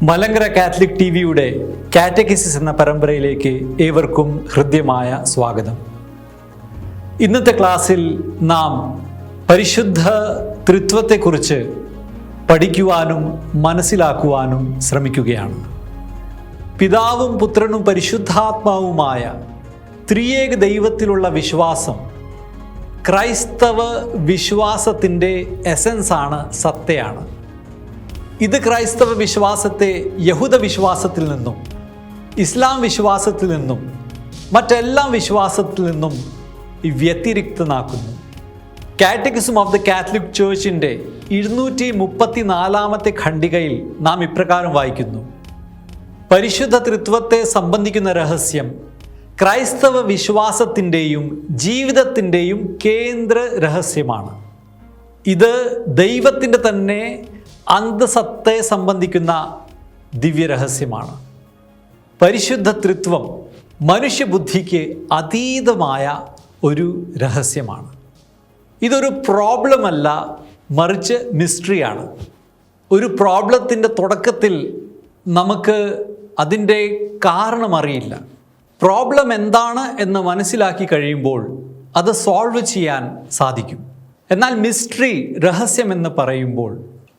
Malankara Catholic ടിവിയുടെ കാറ്റക്കിസിസ് എന്ന പരമ്പരയിലേക്ക് ഏവർക്കും ഹൃദ്യമായ സ്വാഗതം. ഇന്നത്തെ ക്ലാസ്സിൽ നാം പരിശുദ്ധ ത്രിത്വത്തെക്കുറിച്ച് പഠിക്കുവാനും മനസ്സിലാക്കുവാനും ശ്രമിക്കുകയാണ്. പിതാവും പുത്രനും പരിശുദ്ധാത്മാവുമായ ത്രിയേക ദൈവത്തിലുള്ള വിശ്വാസം ക്രൈസ്തവ വിശ്വാസത്തിൻ്റെ എസൻസാണ്, സത്തയാണ്. ഇത് ക്രൈസ്തവ വിശ്വാസത്തെ യഹൂദ വിശ്വാസത്തിൽ നിന്നും ഇസ്ലാം വിശ്വാസത്തിൽ നിന്നും മറ്റെല്ലാ വിശ്വാസത്തിൽ നിന്നും വ്യതിരിക്തനാക്കുന്നു. കാറ്റക്കിസം ഓഫ് ദ കാത്തലിക് ചേർച്ചിൻ്റെ 234 ഖണ്ഡികയിൽ നാം ഇപ്രകാരം വായിക്കുന്നു: പരിശുദ്ധ ത്രിത്വത്തെ സംബന്ധിക്കുന്ന രഹസ്യം ക്രൈസ്തവ വിശ്വാസത്തിൻ്റെയും ജീവിതത്തിൻ്റെയും കേന്ദ്ര രഹസ്യമാണ്. ഇത് ദൈവത്തിൻ്റെ തന്നെ അന്തസത്തെ സംബന്ധിക്കുന്ന ദിവ്യരഹസ്യമാണ്. പരിശുദ്ധ ത്രിത്വം മനുഷ്യബുദ്ധിക്ക് അതീതമായ ഒരു രഹസ്യമാണ്. ഇതൊരു പ്രോബ്ലമല്ല, മറിച്ച് മിസ്റ്ററിയാണ്. ഒരു പ്രോബ്ലത്തിൻ്റെ തുടക്കത്തിൽ നമുക്ക് അതിൻ്റെ കാരണം അറിയില്ല. പ്രോബ്ലം എന്താണ് എന്ന് മനസ്സിലാക്കി കഴിയുമ്പോൾ അത് സോൾവ് ചെയ്യാൻ സാധിക്കും. എന്നാൽ മിസ്റ്ററി, രഹസ്യം എന്ന് പറയുമ്പോൾ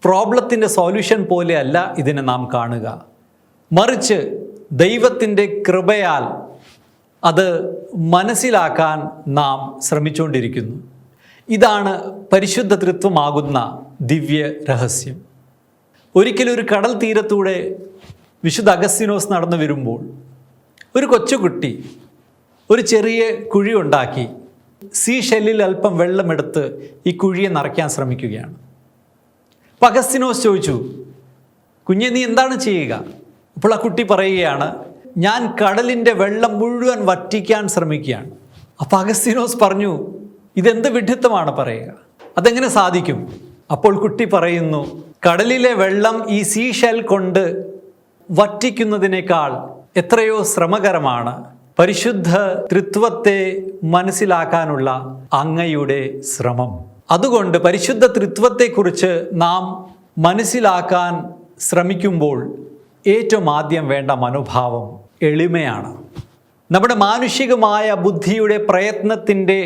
പ്രോബ്ലത്തിൻ്റെ സൊല്യൂഷൻ പോലെയല്ല ഇതിനെ നാം കാണുക, മറിച്ച് ദൈവത്തിൻ്റെ കൃപയാൽ അത് മനസ്സിലാക്കാൻ നാം ശ്രമിച്ചുകൊണ്ടിരിക്കുന്നു. ഇതാണ് പരിശുദ്ധ ത്രിത്വമാകുന്ന ദിവ്യ രഹസ്യം. ഒരിക്കലൊരു കടൽ തീരത്തൂടെ വിശുദ്ധ അഗസ്തീനോസ് നടന്നു വരുമ്പോൾ ഒരു കൊച്ചുകുട്ടി ഒരു ചെറിയ കുഴി ഉണ്ടാക്കി സീ ഷെല്ലിൽ അല്പം വെള്ളമെടുത്ത് ഈ കുഴിയെ നിറയ്ക്കാൻ ശ്രമിക്കുകയാണ്. അപ്പോൾ അഗസ്തീനോസ് ചോദിച്ചു, കുഞ്ഞെ നീ എന്താണ് ചെയ്യുക? അപ്പോൾ ആ കുട്ടി പറയുകയാണ്, ഞാൻ കടലിൻ്റെ വെള്ളം മുഴുവൻ വറ്റിക്കാൻ ശ്രമിക്കുകയാണ്. അപ്പോൾ അഗസ്തീനോസ് പറഞ്ഞു, ഇതെന്ത് വിഡ്ഢിത്തമാണ് പറയുക, അതെങ്ങനെ സാധിക്കും? അപ്പോൾ കുട്ടി പറയുന്നു, കടലിലെ വെള്ളം ഈ സീ ഷെൽ കൊണ്ട് വറ്റിക്കുന്നതിനേക്കാൾ എത്രയോ ശ്രമകരമാണ് പരിശുദ്ധ ത്രിത്വത്തെ മനസ്സിലാക്കാനുള്ള അങ്ങയുടെ ശ്രമം. അതുകൊണ്ട് പരിശുദ്ധ ത്രിത്വത്തെക്കുറിച്ച് നാം മനസ്സിലാക്കാൻ ശ്രമിക്കുമ്പോൾ ഏറ്റവും ആദ്യം വേണ്ട മനോഭാവം എളിമയാണ്. നമ്മുടെ മാനുഷികമായ ബുദ്ധിയുടെ പ്രയത്നത്തിൻ്റെ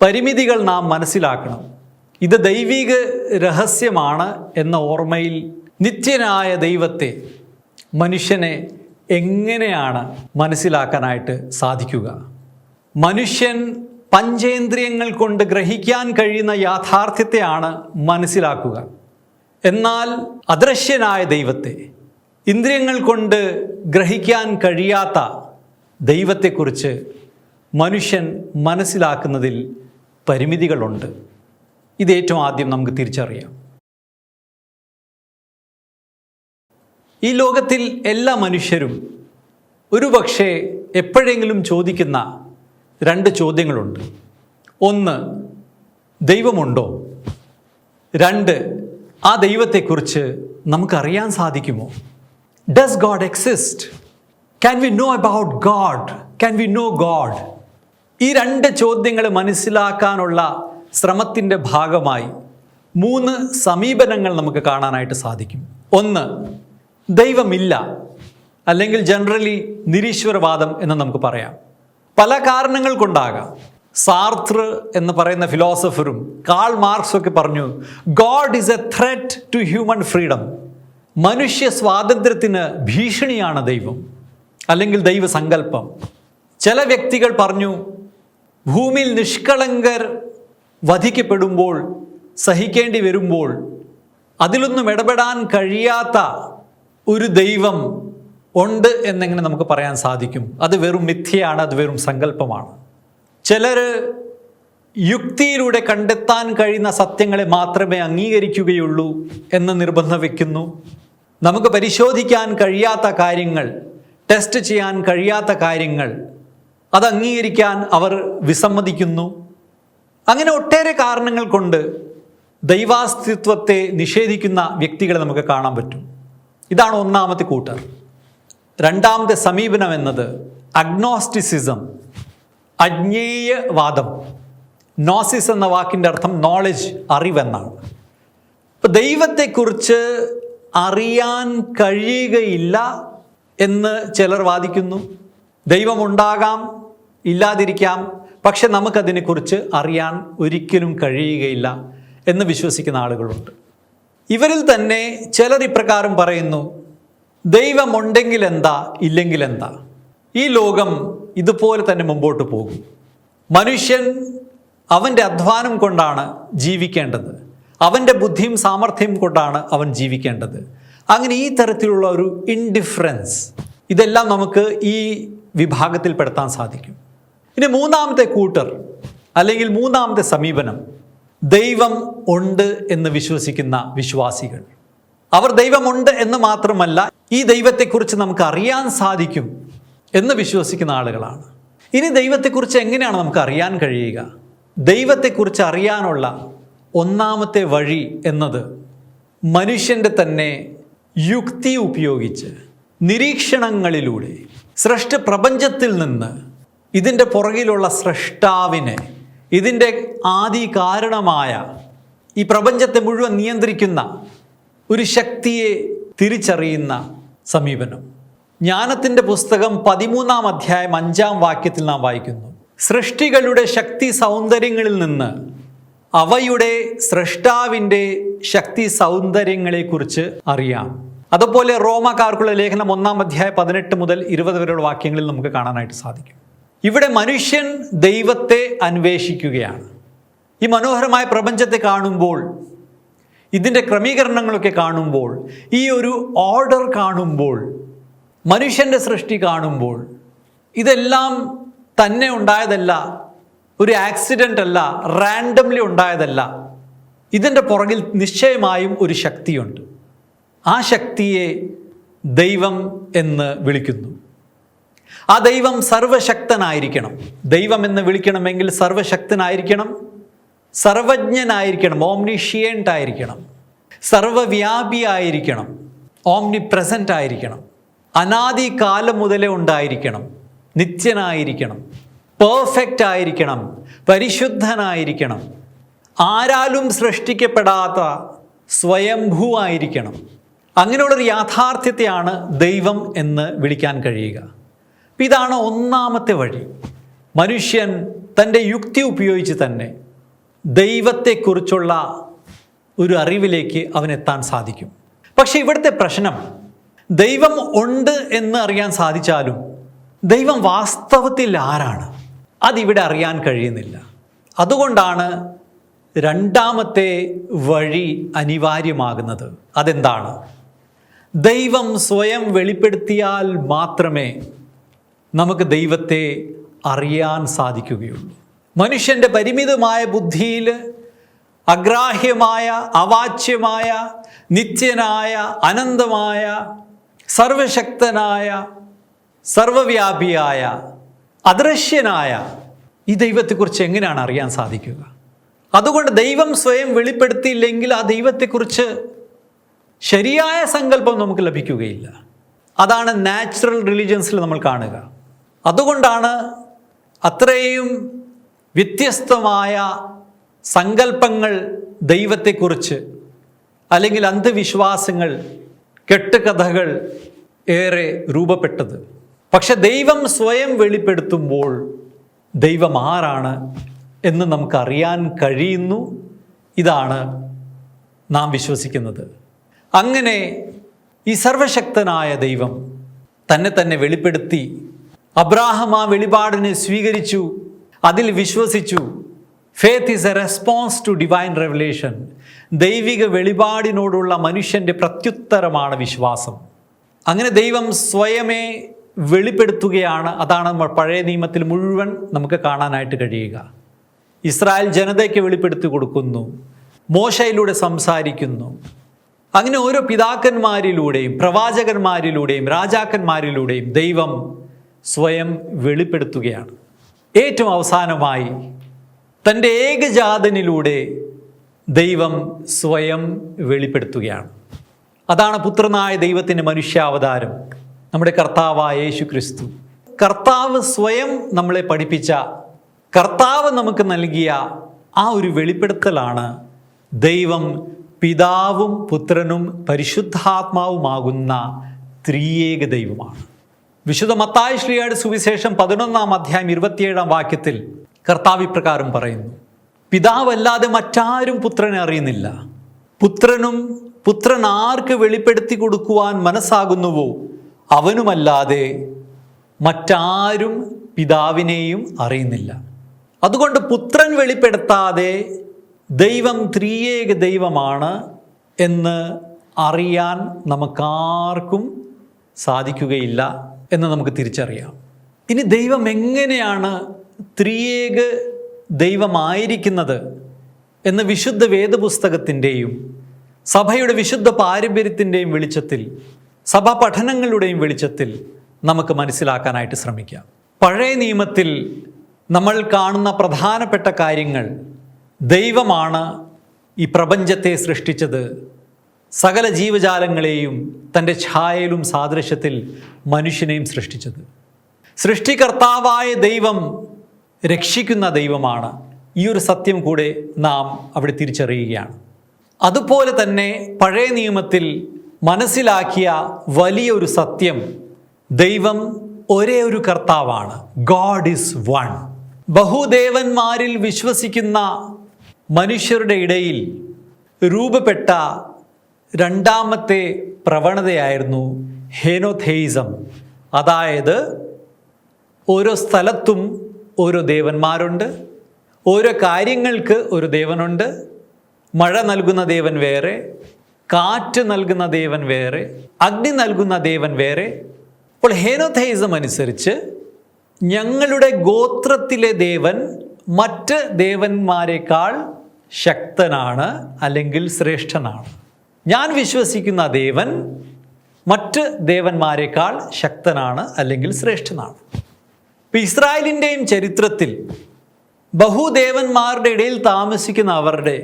പരിമിതികൾ നാം മനസ്സിലാക്കണം. ഇത് ദൈവിക രഹസ്യമാണ് എന്ന ഓർമ്മയിൽ നിത്യനായ ദൈവത്തെ മനുഷ്യനെ എങ്ങനെയാണ് മനസ്സിലാക്കാനായിട്ട് സാധിക്കുക? മനുഷ്യൻ പഞ്ചേന്ദ്രിയങ്ങൾ കൊണ്ട് ഗ്രഹിക്കാൻ കഴിയുന്ന യാഥാർത്ഥ്യത്തെയാണ് മനസ്സിലാക്കുക. എന്നാൽ അദൃശ്യനായ ദൈവത്തെ, ഇന്ദ്രിയങ്ങൾ കൊണ്ട് ഗ്രഹിക്കാൻ കഴിയാത്ത ദൈവത്തെക്കുറിച്ച് മനുഷ്യൻ മനസ്സിലാക്കുന്നതിൽ പരിമിതികളുണ്ട്. ഇത് ഏറ്റവും ആദ്യം നമുക്ക് തിരിച്ചറിയാം. ഈ ലോകത്തിൽ എല്ലാ മനുഷ്യരും ഒരുപക്ഷെ എപ്പോഴെങ്കിലും ചോദിക്കുന്ന 2 ചോദ്യങ്ങളുണ്ട്. 1, ദൈവമുണ്ടോ? 2, ആ ദൈവത്തെക്കുറിച്ച് നമുക്കറിയാൻ സാധിക്കുമോ? Does God exist? Can we know about God? Can we know God? ഈ 2 ചോദ്യങ്ങൾ മനസ്സിലാക്കാനുള്ള ശ്രമത്തിൻ്റെ ഭാഗമായി 3 സമീപനങ്ങൾ നമുക്ക് കാണാനായിട്ട് സാധിക്കും. 1, ദൈവമില്ല, അല്ലെങ്കിൽ ജനറലി നിരീശ്വരവാദം എന്ന് നമുക്ക് പറയാം. പല കാരണങ്ങൾ കൊണ്ടാകാം. സാർത്ർ എന്ന് പറയുന്ന ഫിലോസഫറും കാൾ മാർക്സും ഒക്കെ പറഞ്ഞു, god is a threat to human freedom. മനുഷ്യ സ്വാതന്ത്ര്യത്തിന് ഭീഷണിയാണ് ദൈവം, അല്ലെങ്കിൽ ദൈവസങ്കല്പം. ചില വ്യക്തികൾ പറഞ്ഞു, ഭൂമിയിൽ നിഷ്കളങ്കർ വധിക്കപ്പെടുമ്പോൾ, സഹിക്കേണ്ടി വരുമ്പോൾ അതിലൊന്നും ഇടപെടാൻ കഴിയാത്ത ഒരു ദൈവം ഉണ്ട് എന്നെങ്ങനെ നമുക്ക് പറയാൻ സാധിക്കും? അത് വെറും മിഥ്യയാണ്, അത് വെറും സങ്കല്പമാണ്. ചിലർ യുക്തിയിലൂടെ കണ്ടെത്താൻ കഴിയുന്ന സത്യങ്ങളെ മാത്രമേ അംഗീകരിക്കുകയുള്ളൂ എന്ന് നിർബന്ധം വയ്ക്കുന്നു. നമുക്ക് പരിശോധിക്കാൻ കഴിയാത്ത കാര്യങ്ങൾ, ടെസ്റ്റ് ചെയ്യാൻ കഴിയാത്ത കാര്യങ്ങൾ, അത് അംഗീകരിക്കാൻ അവർ വിസമ്മതിക്കുന്നു. അങ്ങനെ ഒട്ടേറെ കാരണങ്ങൾ കൊണ്ട് ദൈവാസ്തിത്വത്തെ നിഷേധിക്കുന്ന വ്യക്തികളെ നമുക്ക് കാണാൻ പറ്റും. ഇതാണ് ഒന്നാമത്തെ കൂട്ടർ. രണ്ടാമത്തെ സമീപനം എന്നത് അഗ്നോസ്റ്റിസിസം, അജ്ഞേയവാദം. നോസിസ് എന്ന വാക്കിൻ്റെ അർത്ഥം നോളജ്, അറിവെന്നാണ്. ഇപ്പം ദൈവത്തെക്കുറിച്ച് അറിയാൻ കഴിയുകയില്ല എന്ന് ചിലർ വാദിക്കുന്നു. ദൈവമുണ്ടാകാം, ഇല്ലാതിരിക്കാം, പക്ഷെ നമുക്കതിനെക്കുറിച്ച് അറിയാൻ ഒരിക്കലും കഴിയുകയില്ല എന്ന് വിശ്വസിക്കുന്ന ആളുകളുണ്ട്. ഇവരിൽ തന്നെ ചിലർ ഇപ്രകാരം പറയുന്നു: ദൈവമുണ്ടെങ്കിൽ എന്താ, ഇല്ലെങ്കിൽ എന്താ, ഈ ലോകം ഇതുപോലെ തന്നെ മുമ്പോട്ട് പോകും. മനുഷ്യൻ അവൻ്റെ അധ്വാനം കൊണ്ടാണ് ജീവിക്കേണ്ടത്, അവൻ്റെ ബുദ്ധിയും സാമർഥ്യം കൊണ്ടാണ് അവൻ ജീവിക്കേണ്ടത്. അങ്ങനെ ഈ തരത്തിലുള്ള ഒരു ഇൻഡിഫറൻസ്, ഇതെല്ലാം നമുക്ക് ഈ വിഭാഗത്തിൽ പെടുത്താൻ സാധിക്കും. ഇനി മൂന്നാമത്തെ കൂട്ടർ അല്ലെങ്കിൽ മൂന്നാമത്തെ സമീപനം, ദൈവം ഉണ്ട് എന്ന് വിശ്വസിക്കുന്ന വിശ്വാസികൾ. അവർ ദൈവമുണ്ട് എന്ന് മാത്രമല്ല, ഈ ദൈവത്തെക്കുറിച്ച് നമുക്ക് അറിയാൻ സാധിക്കും എന്ന് വിശ്വസിക്കുന്ന ആളുകളാണ്. ഇനി ദൈവത്തെക്കുറിച്ച് എങ്ങനെയാണ് നമുക്ക് അറിയാൻ കഴിയുക? ദൈവത്തെക്കുറിച്ച് അറിയാനുള്ള ഒന്നാമത്തെ വഴി എന്നത് മനുഷ്യൻ്റെ തന്നെ യുക്തി ഉപയോഗിച്ച് നിരീക്ഷണങ്ങളിലൂടെ സൃഷ്ടി പ്രപഞ്ചത്തിൽ നിന്ന് ഇതിൻ്റെ പുറകിലുള്ള സൃഷ്ടാവിനെ, ഇതിൻ്റെ ആദി കാരണമായ ഈ പ്രപഞ്ചത്തെ മുഴുവൻ നിയന്ത്രിക്കുന്ന ഒരു ശക്തിയെ തിരിച്ചറിയുന്ന സമീപനം. ജ്ഞാനത്തിൻ്റെ പുസ്തകം 13-ാം അധ്യായം 5-ാം വാക്യത്തിൽ നാം വായിക്കുന്നു: സൃഷ്ടികളുടെ ശക്തി സൗന്ദര്യങ്ങളിൽ നിന്ന് അവയുടെ സൃഷ്ടാവിൻ്റെ ശക്തി സൗന്ദര്യങ്ങളെക്കുറിച്ച് അറിയാം. അതുപോലെ റോമാക്കാർക്കുള്ള ലേഖനം 1-ാം അധ്യായം 18 മുതൽ 20 വരെയുള്ള വാക്യങ്ങളിൽ നമുക്ക് കാണാനായിട്ട് സാധിക്കും. ഇവിടെ മനുഷ്യൻ ദൈവത്തെ അന്വേഷിക്കുകയാണ്. ഈ മനോഹരമായ പ്രപഞ്ചത്തെ കാണുമ്പോൾ, ഇതിൻ്റെ ക്രമീകരണങ്ങളൊക്കെ കാണുമ്പോൾ, ഈ ഒരു ഓർഡർ കാണുമ്പോൾ, മനുഷ്യൻ്റെ സൃഷ്ടി കാണുമ്പോൾ, ഇതെല്ലാം തന്നെ ഉണ്ടായതല്ല, ഒരു ആക്സിഡൻ്റ് അല്ല, റാൻഡംലി ഉണ്ടായതല്ല. ഇതിൻ്റെ പുറകിൽ നിശ്ചയമായും ഒരു ശക്തിയുണ്ട്. ആ ശക്തിയെ ദൈവം എന്ന് വിളിക്കുന്നു. ആ ദൈവം സർവശക്തനായിരിക്കണം. ദൈവം എന്ന് വിളിക്കണമെങ്കിൽ സർവശക്തനായിരിക്കണം, സർവജ്ഞനായിരിക്കണം, ഓംനിഷിയൻ്റ് ആയിരിക്കണം, സർവവ്യാപിയായിരിക്കണം, ഓംനി പ്രസൻ്റ് ആയിരിക്കണം, അനാദി കാലം മുതലേ ഉണ്ടായിരിക്കണം, നിത്യനായിരിക്കണം, പെർഫെക്റ്റ് ആയിരിക്കണം, പരിശുദ്ധനായിരിക്കണം, ആരാലും സൃഷ്ടിക്കപ്പെടാത്ത സ്വയംഭൂവായിരിക്കണം. അങ്ങനെയുള്ളൊരു യാഥാർത്ഥ്യത്തെയാണ് ദൈവം എന്ന് വിളിക്കാൻ കഴിയുക. ഇതാണ് ഒന്നാമത്തെ വഴി. മനുഷ്യൻ തൻ്റെ യുക്തി ഉപയോഗിച്ച് തന്നെ ദൈവത്തെക്കുറിച്ചുള്ള ഒരു അറിവിലേക്ക് അവനെത്താൻ സാധിക്കും. പക്ഷെ ഇവിടുത്തെ പ്രശ്നം, ദൈവം ഉണ്ട് എന്ന് അറിയാൻ സാധിച്ചാലും ദൈവം വാസ്തവത്തിൽ ആരാണ്, അതിവിടെ അറിയാൻ കഴിയുന്നില്ല. അതുകൊണ്ടാണ് രണ്ടാമത്തെ വഴി അനിവാര്യമാകുന്നത്. അതെന്താണ്? ദൈവം സ്വയം വെളിപ്പെടുത്തിയാൽ മാത്രമേ നമുക്ക് ദൈവത്തെ അറിയാൻ സാധിക്കുകയുള്ളൂ. മനുഷ്യൻ്റെ പരിമിതമായ ബുദ്ധിയിൽ അഗ്രാഹ്യമായ, അവാച്യമായ, നിത്യനായ, അനന്തമായ, സർവശക്തനായ, സർവവ്യാപിയായ, അദൃശ്യനായ ഈ ദൈവത്തെക്കുറിച്ച് എങ്ങനെയാണ് അറിയാൻ സാധിക്കുക? അതുകൊണ്ട് ദൈവം സ്വയം വെളിപ്പെടുത്തിയില്ലെങ്കിൽ ആ ദൈവത്തെക്കുറിച്ച് ശരിയായ സങ്കല്പം നമുക്ക് ലഭിക്കുകയില്ല. അതാണ് നാച്ചുറൽ റിലീജിയൻസിൽ നമ്മൾ കാണുക. അതുകൊണ്ടാണ് അത്രയും വ്യത്യസ്തമായ സങ്കല്പങ്ങൾ ദൈവത്തെക്കുറിച്ച്, അല്ലെങ്കിൽ അന്ധവിശ്വാസങ്ങൾ, കെട്ടുകഥകൾ ഏറെ രൂപപ്പെട്ടത്. പക്ഷെ ദൈവം സ്വയം വെളിപ്പെടുത്തുമ്പോൾ ദൈവം ആരാണ് എന്ന് നമുക്കറിയാൻ കഴിയുന്നു. ഇതാണ് നാം വിശ്വസിക്കുന്നത്. അങ്ങനെ ഈ സർവശക്തനായ ദൈവം തന്നെ വെളിപ്പെടുത്തി. അബ്രാഹാം ആ വെളിപാടിനെ സ്വീകരിച്ചു, അതിൽ വിശ്വസിച്ചു. Faith is a response to divine revelation. ദൈവിക വെളിപാടിനോടുള്ള മനുഷ്യൻ്റെ പ്രത്യുത്തരമാണ് വിശ്വാസം. അങ്ങനെ ദൈവം സ്വയമേ വെളിപ്പെടുത്തുകയാണ്. അതാണ് നമ്മൾ പഴയ നിയമത്തിൽ മുഴുവൻ നമുക്ക് കാണാനായിട്ട് കഴിയുക. ഇസ്രായേൽ ജനതയ്ക്ക് വെളിപ്പെടുത്തി കൊടുക്കുന്നു, മോശയിലൂടെ സംസാരിക്കുന്നു. അങ്ങനെ ഓരോ പിതാക്കന്മാരിലൂടെയും, പ്രവാചകന്മാരിലൂടെയും, രാജാക്കന്മാരിലൂടെയും ദൈവം സ്വയം വെളിപ്പെടുത്തുകയാണ്. ഏറ്റവും അവസാനമായി തൻ്റെ ഏകജാതനിലൂടെ ദൈവം സ്വയം വെളിപ്പെടുത്തുകയാണ്. അതാണ് പുത്രനായ ദൈവത്തിൻ്റെ മനുഷ്യാവതാരം, നമ്മുടെ കർത്താവായ യേശു ക്രിസ്തു. കർത്താവ് സ്വയം നമ്മളെ പഠിപ്പിച്ച, കർത്താവ് നമുക്ക് നൽകിയ ആ ഒരു വെളിപ്പെടുത്തലാണ് ദൈവം പിതാവും പുത്രനും പരിശുദ്ധാത്മാവുമാകുന്ന ത്രിയേക ദൈവമാണ്. വിശുദ്ധ മത്തായി ശ്ലീഹയുടെ സുവിശേഷം 11-ാം അധ്യായം 27-ാം വാക്യത്തിൽ കർത്താവ് ഇപ്രകാരം പറയുന്നു: പിതാവല്ലാതെ മറ്റാരും പുത്രനെ അറിയുന്നില്ല, പുത്രൻ ആർക്ക് വെളിപ്പെടുത്തി കൊടുക്കുവാൻ മനസ്സാകുന്നുവോ അവനുമല്ലാതെ മറ്റാരും പിതാവിനെയും അറിയുന്നില്ല. അതുകൊണ്ട് പുത്രൻ വെളിപ്പെടുത്താതെ ദൈവം ത്രിയേക ദൈവമാണ് എന്ന് അറിയാൻ നമുക്കാർക്കും സാധിക്കുകയില്ല എന്ന് നമുക്ക് തിരിച്ചറിയാം. ഇനി ദൈവം എങ്ങനെയാണ് ത്രിയേക ദൈവമായിരിക്കുന്നത് എന്ന് വിശുദ്ധ വേദപുസ്തകത്തിൻ്റെയും സഭയുടെ വിശുദ്ധ പാരമ്പര്യത്തിൻ്റെയും വെളിച്ചത്തിൽ, സഭാ പഠനങ്ങളുടെയും വെളിച്ചത്തിൽ നമുക്ക് മനസ്സിലാക്കാനായിട്ട് ശ്രമിക്കാം. പഴയ നിയമത്തിൽ നമ്മൾ കാണുന്ന പ്രധാനപ്പെട്ട കാര്യങ്ങൾ: ദൈവമാണ് ഈ പ്രപഞ്ചത്തെ സൃഷ്ടിച്ചത്, സകല ജീവജാലങ്ങളെയും തൻ്റെ ഛായയിലും സാദൃശ്യത്തിൽ മനുഷ്യനെയും സൃഷ്ടിച്ചത്. സൃഷ്ടികർത്താവായ ദൈവം രക്ഷിക്കുന്ന ദൈവമാണ്. ഈ ഒരു സത്യം കൂടെ നാം അവിടെ തിരിച്ചറിയുകയാണ്. അതുപോലെ തന്നെ പഴയ നിയമത്തിൽ മനസ്സിലാക്കിയ വലിയൊരു സത്യം: ദൈവം ഒരേ ഒരു കർത്താവാണ്. God is one. ബഹുദേവന്മാരിൽ വിശ്വസിക്കുന്ന മനുഷ്യരുടെ ഇടയിൽ രൂപപ്പെട്ട രണ്ടാമത്തെ പ്രവണതയായിരുന്നു ഹേനോഥെയിസം. അതായത് ഓരോ സ്ഥലത്തും ഓരോ ദേവന്മാരുണ്ട്, ഓരോ കാര്യങ്ങൾക്ക് ഒരു ദേവനുണ്ട്. മഴ നൽകുന്ന ദേവൻ വേറെ, കാറ്റ് നൽകുന്ന ദേവൻ വേറെ, അഗ്നി നൽകുന്ന ദേവൻ വേറെ. അപ്പോൾ ഹേനോഥെയിസം അനുസരിച്ച് ഞങ്ങളുടെ ഗോത്രത്തിലെ ദേവൻ മറ്റ് ദേവന്മാരെക്കാൾ ശക്തനാണ് അല്ലെങ്കിൽ ശ്രേഷ്ഠനാണ്. ഞാൻ വിശ്വസിക്കുന്ന ദേവൻ മറ്റ് ദേവന്മാരെക്കാൾ ശക്തനാണ് അല്ലെങ്കിൽ ശ്രേഷ്ഠനാണ്. ഇപ്പം ഇസ്രായേലിൻ്റെയും ചരിത്രത്തിൽ ബഹുദേവന്മാരുടെ ഇടയിൽ താമസിക്കുന്ന അവരുടെ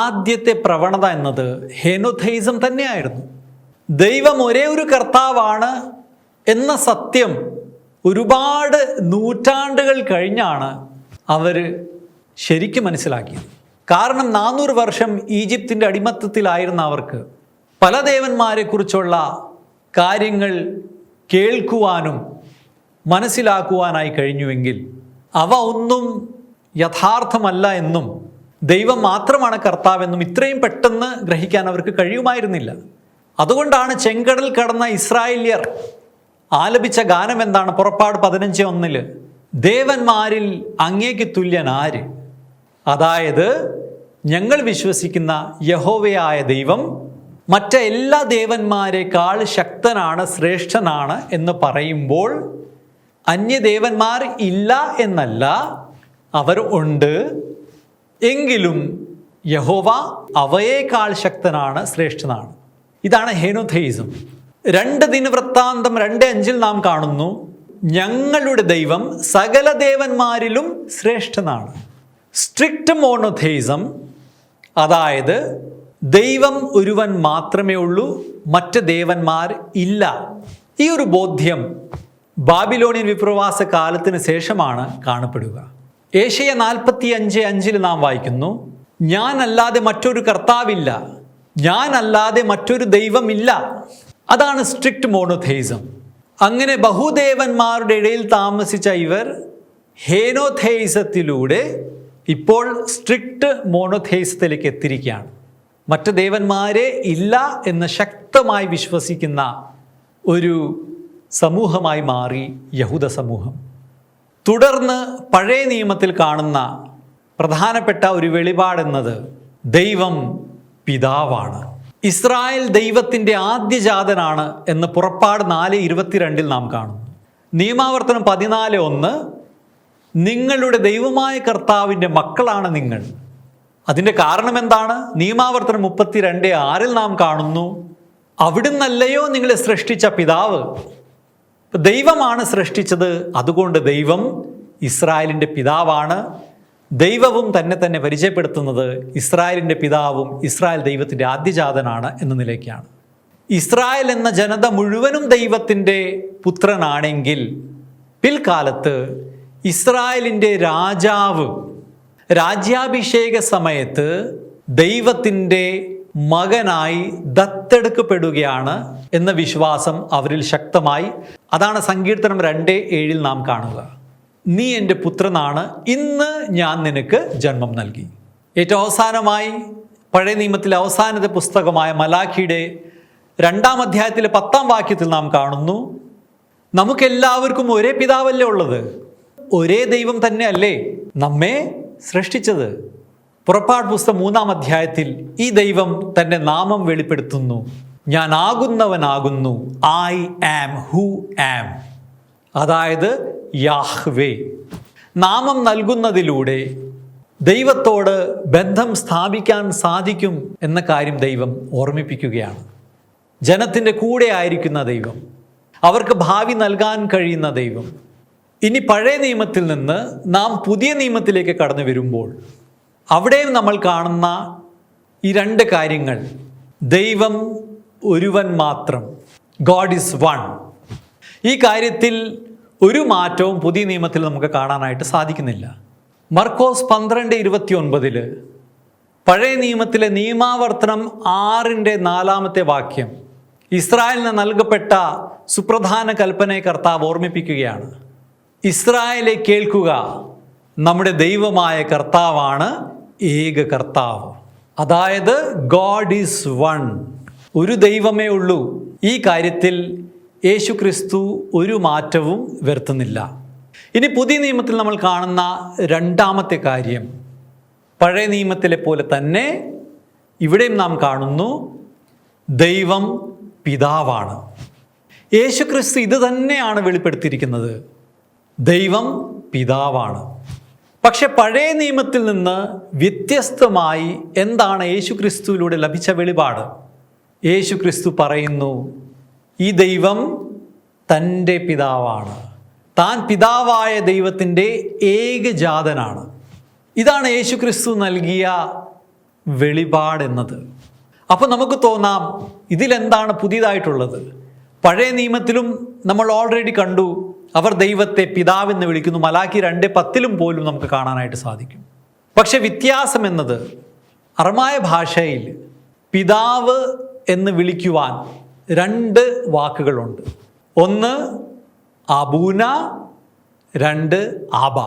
ആദ്യത്തെ പ്രവണത എന്നത് ഹേനോഥെയിസം തന്നെയായിരുന്നു. ദൈവം ഒരേ ഒരു കർത്താവാണ് എന്ന സത്യം ഒരുപാട് നൂറ്റാണ്ടുകൾ കഴിഞ്ഞാണ് അവർ ശരിക്കും മനസ്സിലാക്കിയത്. കാരണം 400 വർഷം ഈജിപ്തിൻ്റെ അടിമത്തത്തിലായിരുന്ന അവർക്ക് പല ദേവന്മാരെക്കുറിച്ചുള്ള കാര്യങ്ങൾ കേൾക്കുവാനും മനസ്സിലാക്കുവാനായി കഴിഞ്ഞുവെങ്കിൽ അവ ഒന്നും യഥാർത്ഥമല്ല എന്നും ദൈവം മാത്രമാണ് കർത്താവെന്നും ഇത്രയും പെട്ടെന്ന് ഗ്രഹിക്കാൻ അവർക്ക് കഴിയുമായിരുന്നില്ല. അതുകൊണ്ടാണ് ചെങ്കടൽ കടന്ന ഇസ്രായേല്യർ ആലപിച്ച ഗാനം എന്താണ്? പുറപ്പാട് 15:1 ദേവന്മാരിൽ അങ്ങേക്ക് തുല്യൻ ആര്? അതായത് ഞങ്ങൾ വിശ്വസിക്കുന്ന യഹോവയായ ദൈവം മറ്റെല്ലാ ദേവന്മാരെക്കാൾ ശക്തനാണ്, ശ്രേഷ്ഠനാണ് എന്ന് പറയുമ്പോൾ അന്യദേവന്മാർ ഇല്ല എന്നല്ല, അവർ ഉണ്ട്. എങ്കിലും യഹോവ അവയേക്കാൾ ശക്തനാണ്, ശ്രേഷ്ഠനാണ്. ഇതാണ് ഹേനോഥെയിസം. 2 ദിനവൃത്താന്തം 2:5 നാം കാണുന്നു: ഞങ്ങളുടെ ദൈവം സകല ദേവന്മാരിലും ശ്രേഷ്ഠനാണ്. സ്ട്രിക്റ്റ് മോണോഥെയിസം, അതായത് ദൈവം ഒരുവൻ മാത്രമേ ഉള്ളൂ, മറ്റ് ദേവന്മാർ ഇല്ല. ഈ ഒരു ബോധ്യം ബാബിലോണിയൻ വിപ്രവാസ കാലത്തിന് ശേഷമാണ് കാണപ്പെടുക. ഏശയ്യ 45:5 നാം വായിക്കുന്നു: ഞാനല്ലാതെ മറ്റൊരു കർത്താവില്ല, ഞാനല്ലാതെ മറ്റൊരു ദൈവമില്ല. അതാണ് സ്ട്രിക്റ്റ് മോണോഥെയിസം. അങ്ങനെ ബഹുദേവന്മാരുടെ ഇടയിൽ താമസിച്ച ഇവർ ഹേനോഥെയിസത്തിലൂടെ ഇപ്പോൾ സ്ട്രിക്റ്റ് മോണോഥെയിസത്തിലേക്ക് എത്തിയിരിക്കുകയാണ്. മറ്റ് ദേവന്മാരെ ഇല്ല എന്ന് ശക്തമായി വിശ്വസിക്കുന്ന ഒരു സമൂഹമായി മാറി യഹൂദ സമൂഹം. തുടർന്ന് പഴയ നിയമത്തിൽ കാണുന്ന പ്രധാനപ്പെട്ട ഒരു വെളിപാടെന്നത് ദൈവം പിതാവാണ്. ഇസ്രായേൽ ദൈവത്തിൻ്റെ ആദ്യജാതനാണ് എന്ന് പുറപ്പാട് 4:22 നാം കാണുന്നു. നിയമാവർത്തനം 14:1 നിങ്ങളുടെ ദൈവമായ കർത്താവിൻ്റെ മക്കളാണ് നിങ്ങൾ. അതിൻ്റെ കാരണം എന്താണ്? നിയമാവർത്തനം 32:6 നാം കാണുന്നു: അവിടുന്നല്ലയോ നിങ്ങളെ സൃഷ്ടിച്ച പിതാവ്. ദൈവമാണ് സൃഷ്ടിച്ചത്, അതുകൊണ്ട് ദൈവം ഇസ്രായേലിൻ്റെ പിതാവാണ്. ദൈവവും തന്നെ പരിചയപ്പെടുത്തുന്നത് ഇസ്രായേലിൻ്റെ പിതാവും ഇസ്രായേൽ ദൈവത്തിൻ്റെ ആദ്യജാതനാണ് എന്ന നിലയ്ക്കാണ്. ഇസ്രായേൽ എന്ന ജനത മുഴുവനും ദൈവത്തിൻ്റെ പുത്രനാണെങ്കിൽ പിൽക്കാലത്ത് ഇസ്രായേലിൻ്റെ രാജാവ് രാജ്യാഭിഷേക സമയത്ത് ദൈവത്തിൻ്റെ മകനായി ദത്തെടുക്കപ്പെടുകയാണ് എന്ന വിശ്വാസം അവരിൽ ശക്തമായി. അതാണ് സങ്കീർത്തനം 2:7 നാം കാണുക. നീ എൻ്റെ പുത്രനാണ്, ഇന്ന് ഞാൻ നിനക്ക് ജന്മം നൽകി. ഏറ്റവും അവസാനമായി പഴയ നിയമത്തിലെ അവസാനത്തെ പുസ്തകമായ മലാഖിയുടെ 2-ാം അധ്യായത്തിലെ 10-ാം വാക്യത്തിൽ നാം കാണുന്നു, നമുക്കെല്ലാവർക്കും ഒരേ പിതാവല്ലേ ഉള്ളത്, ഒരേ ദൈവം തന്നെ അല്ലേ നമ്മെ സൃഷ്ടിച്ചത്. പുറപ്പാട് പുസ്തകം 3-ാം അധ്യായത്തിൽ ഈ ദൈവം തൻ്റെ നാമം വെളിപ്പെടുത്തുന്നു. ഞാൻ ആകുന്നവനാകുന്നു, ഐ ആം ഹു ആം, അതായത് യാഹ്വേ. നാമം നൽകുന്നതിലൂടെ ദൈവത്തോട് ബന്ധം സ്ഥാപിക്കാൻ സാധിക്കും എന്ന കാര്യം ദൈവം ഓർമ്മിപ്പിക്കുകയാണ്. ജനത്തിൻ്റെ കൂടെ ആയിരിക്കുന്ന ദൈവം, അവർക്ക് ഭാവി നൽകാൻ കഴിയുന്ന ദൈവം. ഇനി പഴയ നിയമത്തിൽ നിന്ന് നാം പുതിയ നിയമത്തിലേക്ക് കടന്നു വരുമ്പോൾ അവിടെയും നമ്മൾ കാണുന്ന ഈ 2 കാര്യങ്ങൾ, ദൈവം ഒരുവൻ മാത്രം, ഗോഡ് ഈസ് വൺ. ഈ കാര്യത്തിൽ ഒരു മാറ്റവും പുതിയ നിയമത്തിൽ നമുക്ക് കാണാനായിട്ട് സാധിക്കുന്നില്ല. മർക്കോസ് 12:29 പഴയ നിയമത്തിലെ നിയമാവർത്തനം 6:4 വാക്യം ഇസ്രായേലിന് നൽകപ്പെട്ട സുപ്രധാന കൽപ്പനയെ കർത്താവ് ഓർമ്മിപ്പിക്കുകയാണ്. ഇസ്രായേലെ കേൾക്കുക, നമ്മുടെ ദൈവമായ കർത്താവാണ് ഏക കർത്താവ്. അതായത് ഗോഡ് ഈസ് വൺ, ഒരു ദൈവമേ ഉള്ളൂ. ഈ കാര്യത്തിൽ യേശു ക്രിസ്തു ഒരു മാറ്റവും വരുത്തുന്നില്ല. ഇനി പുതിയ നിയമത്തിൽ നമ്മൾ കാണുന്ന 2-ാമത്തെ കാര്യം, പഴയ നിയമത്തിലെ പോലെ തന്നെ ഇവിടെയും നാം കാണുന്നു, ദൈവം പിതാവാണ്. യേശു ക്രിസ്തു ഇത് തന്നെയാണ് വെളിപ്പെടുത്തിയിരിക്കുന്നത്, ദൈവം പിതാവാണ്. പക്ഷെ പഴയ നിയമത്തിൽ നിന്ന് വ്യത്യസ്തമായി എന്താണ് യേശു ക്രിസ്തുവിലൂടെ ലഭിച്ച വെളിപാട്? യേശു ക്രിസ്തു പറയുന്നു, ഈ ദൈവം തൻ്റെ പിതാവാണ്, താൻ പിതാവായ ദൈവത്തിൻ്റെ ഏകജാതനാണ്. ഇതാണ് യേശു ക്രിസ്തു നൽകിയ വെളിപാടെന്നത്. അപ്പോൾ നമുക്ക് തോന്നാം, ഇതിലെന്താണ് പുതിയതായിട്ടുള്ളത്? പഴയ നിയമത്തിലും നമ്മൾ ഓൾറെഡി കണ്ടു, അവർ ദൈവത്തെ പിതാവെന്ന് വിളിക്കുന്നു. മലാഖി 2:10 പോലും നമുക്ക് കാണാനായിട്ട് സാധിക്കും. പക്ഷെ വ്യത്യാസം എന്നത്, അറമായ ഭാഷയിൽ പിതാവ് എന്ന് വിളിക്കുവാൻ 2 വാക്കുകളുണ്ട്. ഒന്ന് അബൂന, 2 ആബ.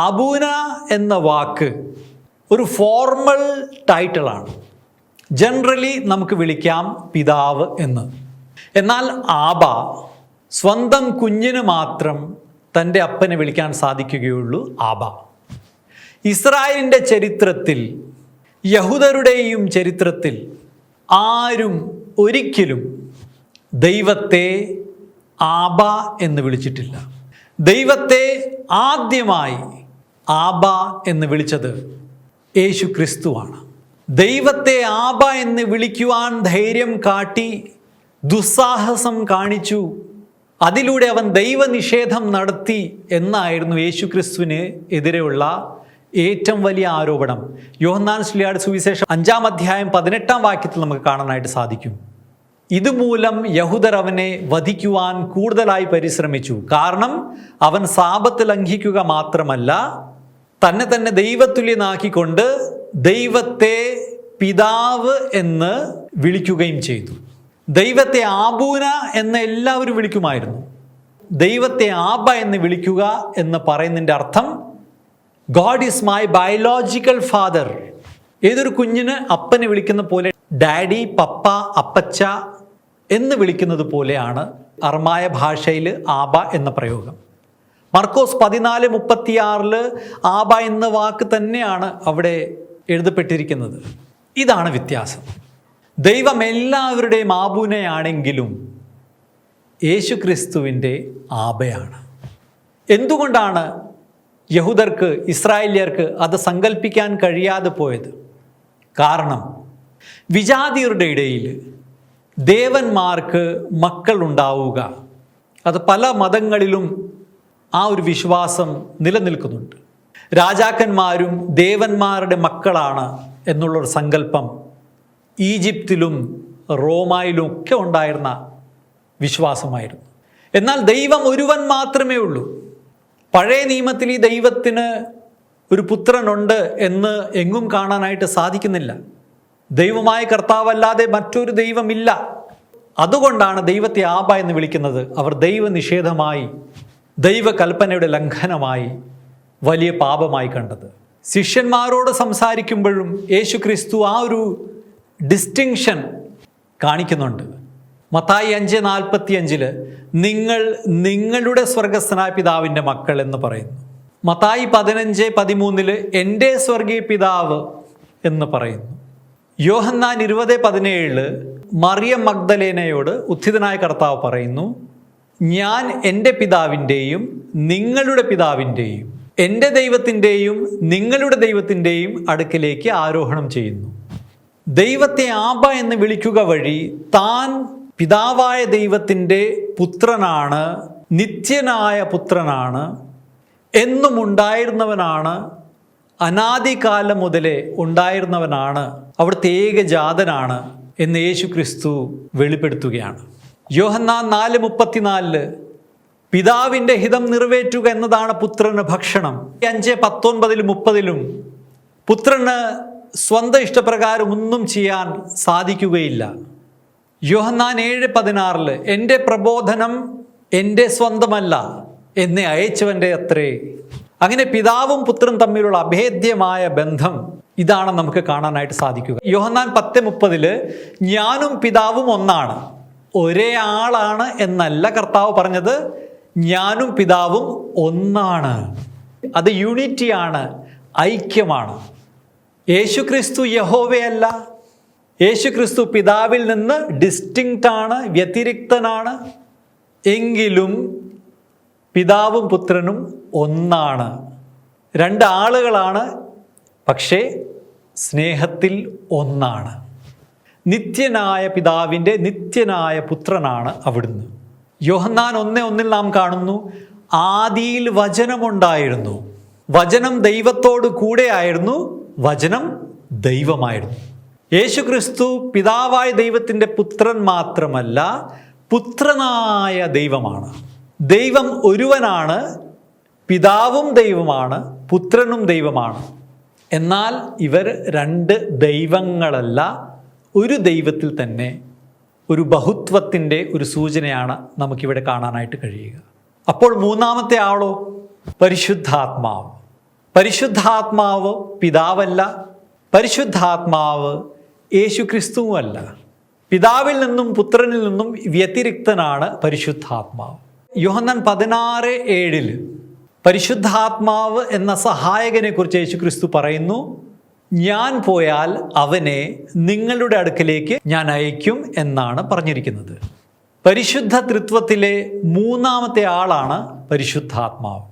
അബൂന എന്ന വാക്ക് ഒരു ഫോർമൽ ടൈറ്റിലാണ്. ജനറലി നമുക്ക് വിളിക്കാം പിതാവ് എന്ന്. എന്നാൽ ആബ, സ്വന്തം കുഞ്ഞിന് മാത്രം തൻ്റെ അപ്പനെ വിളിക്കാൻ സാധിക്കുകയുള്ളൂ ആബ. ഇസ്രായേലിൻ്റെ ചരിത്രത്തിൽ, യഹൂദരുടെയും ചരിത്രത്തിൽ ആരും ഒരിക്കലും ദൈവത്തെ ആബ എന്ന് വിളിച്ചിട്ടില്ല. ദൈവത്തെ ആദ്യമായി ആബ എന്ന് വിളിച്ചത് യേശു ക്രിസ്തുവാണ്. ദൈവത്തെ ആബ എന്ന് വിളിക്കുവാൻ ധൈര്യം കാട്ടി ദുസ്സാഹസം കാണിച്ചു, അതിലൂടെ അവൻ ദൈവനിഷേധം നടത്തി എന്നായിരുന്നു യേശു ക്രിസ്തുവിന് എതിരെയുള്ള ഏറ്റവും വലിയ ആരോപണം. യോഹന്നാൻ ശ്ലീഹായുടെ സുവിശേഷം 5-ാം അധ്യായം 18-ാം വാക്യത്തിൽ നമുക്ക് കാണാനായിട്ട് സാധിക്കും. ഇതുമൂലം യഹൂദർ അവനെ വധിക്കുവാൻ കൂടുതലായി പരിശ്രമിച്ചു. കാരണം അവൻ സാബത്ത് ലംഘിക്കുക മാത്രമല്ല, തന്നെ ദൈവതുല്യനാക്കിക്കൊണ്ട് ദൈവത്തെ പിതാവ് എന്ന് വിളിക്കുകയും ചെയ്തു. ദൈവത്തെ ആബൂന എന്ന് എല്ലാവരും വിളിക്കുമായിരുന്നു. ദൈവത്തെ ആബ എന്ന് വിളിക്കുക എന്ന് പറയുന്നതിൻ്റെ അർത്ഥം, God is my biological father. ഏതൊരു കുഞ്ഞിന് അപ്പനെ വിളിക്കുന്ന പോലെ ഡാഡി, പപ്പ, അപ്പച്ച എന്ന് വിളിക്കുന്നത് പോലെയാണ് അറമായ ഭാഷയിൽ ആബ എന്ന പ്രയോഗം. മർക്കോസ് 14:36 ആബ എന്ന വാക്ക് തന്നെയാണ് അവിടെ എഴുതപ്പെട്ടിരിക്കുന്നത്. ഇതാണ് വ്യത്യാസം. ദൈവം എല്ലാവരുടെയും ആബൂനയാണെങ്കിലും യേശു ക്രിസ്തുവിൻ്റെ ആബയാണ്. എന്തുകൊണ്ടാണ് യഹൂദർക്ക്, ഇസ്രായേല്യർക്ക് അത് സങ്കല്പിക്കാൻ കഴിയാതെ പോയത്? കാരണം വിജാതിയരുടെ ഇടയിൽ ദേവന്മാർക്ക് മക്കളുണ്ടാവുക, അത് പല മതങ്ങളിലും ആ ഒരു വിശ്വാസം നിലനിൽക്കുന്നുണ്ട്. രാജാക്കന്മാരും ദേവന്മാരുടെ മക്കളാണ് എന്നുള്ളൊരു സങ്കല്പം ഈജിപ്തിലും റോമായിലും ഒക്കെ ഉണ്ടായിരുന്ന വിശ്വാസമായിരുന്നു. എന്നാൽ ദൈവം ഒരുവൻ മാത്രമേ ഉള്ളൂ. പഴയ നിയമത്തിൽ ഈ ദൈവത്തിന് ഒരു പുത്രനുണ്ട് എന്ന് എങ്ങും കാണാനായിട്ട് സാധിക്കുന്നില്ല. ദൈവമായ കർത്താവല്ലാതെ മറ്റൊരു ദൈവമില്ല. അതുകൊണ്ടാണ് ദൈവത്തെ ആബ എന്ന് വിളിക്കുന്നത്. അവർ ദൈവനിഷേധമായി, ദൈവകൽപ്പനയുടെ ലംഘനമായി, വലിയ പാപമായി കണ്ടത്. ശിഷ്യന്മാരോട് സംസാരിക്കുമ്പോഴും യേശു ക്രിസ്തു ആ ഒരു ഡിസ്റ്റിങ്ഷൻ കാണിക്കുന്നുണ്ട്. മത്തായി 5:45 നിങ്ങൾ നിങ്ങളുടെ സ്വർഗസ്ഥനായ പിതാവിൻ്റെ മക്കൾ എന്ന് പറയുന്നു. മത്തായി 15:13 എൻ്റെ സ്വർഗീയ പിതാവ് എന്ന് പറയുന്നു. യോഹന്നാൻ 20:17 മറിയം മഗ്ദലേനയോട് ഉത്ഥിതനായ കർത്താവ് പറയുന്നു, ഞാൻ എൻ്റെ പിതാവിൻ്റെയും നിങ്ങളുടെ പിതാവിൻ്റെയും എൻ്റെ ദൈവത്തിൻ്റെയും നിങ്ങളുടെ ദൈവത്തിൻ്റെയും അടുക്കിലേക്ക് ആരോഹണം ചെയ്യുന്നു. ദൈവത്തെ ആബ എന്ന് വിളിക്കുക വഴി താൻ പിതാവായ ദൈവത്തിൻ്റെ പുത്രനാണ്, നിത്യനായ പുത്രനാണ്, എന്നും ഉണ്ടായിരുന്നവനാണ്, അനാദികാലം മുതലേ ഉണ്ടായിരുന്നവനാണ്, അവിടുത്തെ ഏകജാതനാണ് എന്ന് യേശു ക്രിസ്തു വെളിപ്പെടുത്തുകയാണ്. യോഹന്നാൻ 4:34 പിതാവിൻ്റെ ഹിതം നിറവേറ്റുക എന്നതാണ് പുത്രന് ഭക്ഷണം. 5:19-30 പുത്രന് സ്വന്തം ഇഷ്ടപ്രകാരം ഒന്നും ചെയ്യാൻ സാധിക്കുകയില്ല. യോഹന്നാൻ 7:16 എൻ്റെ പ്രബോധനം എൻ്റെ സ്വന്തമല്ല, എന്നെ അയച്ചവൻ്റെ അത്രേ. അങ്ങനെ പിതാവും പുത്രനും തമ്മിലുള്ള അഭേദ്യമായ ബന്ധം ഇതാണ് നമുക്ക് കാണാനായിട്ട് സാധിക്കുക. യോഹന്നാൻ 10:30 ഞാനും പിതാവും ഒന്നാണ്. ഒരേ ആളാണ് എന്നല്ല കർത്താവ് പറഞ്ഞത്, ഞാനും പിതാവും ഒന്നാണ്. അത് യൂണിറ്റിയാണ്, ഐക്യമാണ്. യേശുക്രിസ്തു യഹോവയല്ല. യേശുക്രിസ്തു പിതാവിൽ നിന്ന് ഡിസ്റ്റിങ്ക്റ്റ് ആണ്, വ്യതിരിക്തനാണ്. എങ്കിലും പിതാവും പുത്രനും ഒന്നാണ്. രണ്ട് ആളുകളാണ്, പക്ഷേ സ്നേഹത്തിൽ ഒന്നാണ്. നിത്യനായ പിതാവിൻ്റെ നിത്യനായ പുത്രനാണ് അവിടുന്ന്. യോഹന്നാൻ 1:1 നാം കാണുന്നു, ആദിയിൽ വചനമുണ്ടായിരുന്നു, വചനം ദൈവത്തോട് കൂടെയായിരുന്നു, വചനം ദൈവമായിരുന്നു. യേശു ക്രിസ്തു പിതാവായ ദൈവത്തിൻ്റെ പുത്രൻ മാത്രമല്ല, പുത്രനായ ദൈവമാണ്. ദൈവം ഒരുവനാണ്, പിതാവും ദൈവമാണ്, പുത്രനും ദൈവമാണ്. എന്നാൽ ഇവർ രണ്ട് ദൈവങ്ങളല്ല, ഒരു ദൈവത്തിൽ തന്നെ ഒരു ബഹുത്വത്തിൻ്റെ ഒരു സൂചനയാണ് നമുക്കിവിടെ കാണാനായിട്ട് കഴിയുക. അപ്പോൾ മൂന്നാമത്തെ ആളോ? പരിശുദ്ധാത്മാവ്. പരിശുദ്ധാത്മാവ് പിതാവല്ല, പരിശുദ്ധാത്മാവ് യേശു ക്രിസ്തുവുമല്ല. പിതാവിൽ നിന്നും പുത്രനിൽ നിന്നും വ്യതിരിക്തനാണ് പരിശുദ്ധാത്മാവ്. യോഹന്നാൻ 16:7 പരിശുദ്ധാത്മാവ് എന്ന സഹായകനെ കുറിച്ച് യേശു ക്രിസ്തു പറയുന്നു, ഞാൻ പോയാൽ അവനെ നിങ്ങളുടെ അടുക്കലേക്ക് ഞാൻ അയക്കും എന്നാണ് പറഞ്ഞിരിക്കുന്നത്. പരിശുദ്ധ ത്രിത്വത്തിലെ മൂന്നാമത്തെ ആളാണ് പരിശുദ്ധാത്മാവ്.